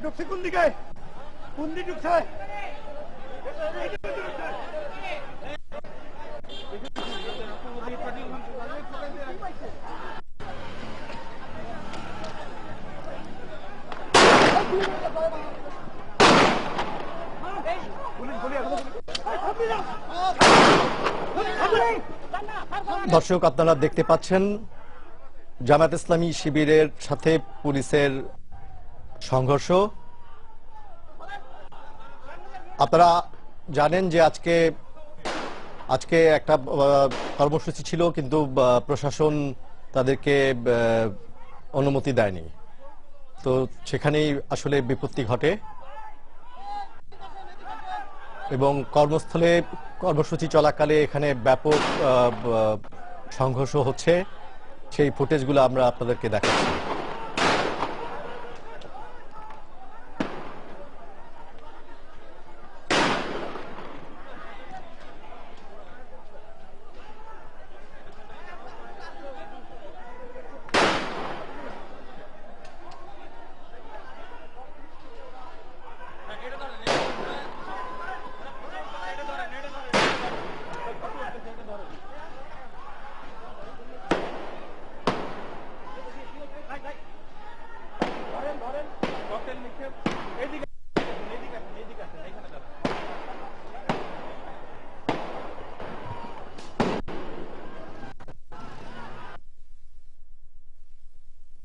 ঢুকছে কোন দিকে? কোন দিকে ঢুকছে? দর্শক, আপনারা দেখতে পাচ্ছেন জামায়াত ইসলামী শিবিরের সাথে পুলিশের সংঘর্ষ। আপনারা জানেন যে আজকে একটা কর্মসূচি ছিল, কিন্তু প্রশাসন তাদেরকে অনুমতি দেয়নি। তো সেখানেই আসলে বিপত্তি ঘটে এবং কর্মস্থলে কর্মসূচি চলাকালে এখানে ব্যাপক সংঘর্ষ হচ্ছে। সেই ফুটেজগুলো আমরা আপনাদেরকে দেখাচ্ছি।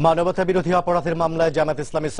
মানবতা বিরোধী অপরাধের মামলায় জামায়াত ইসলামী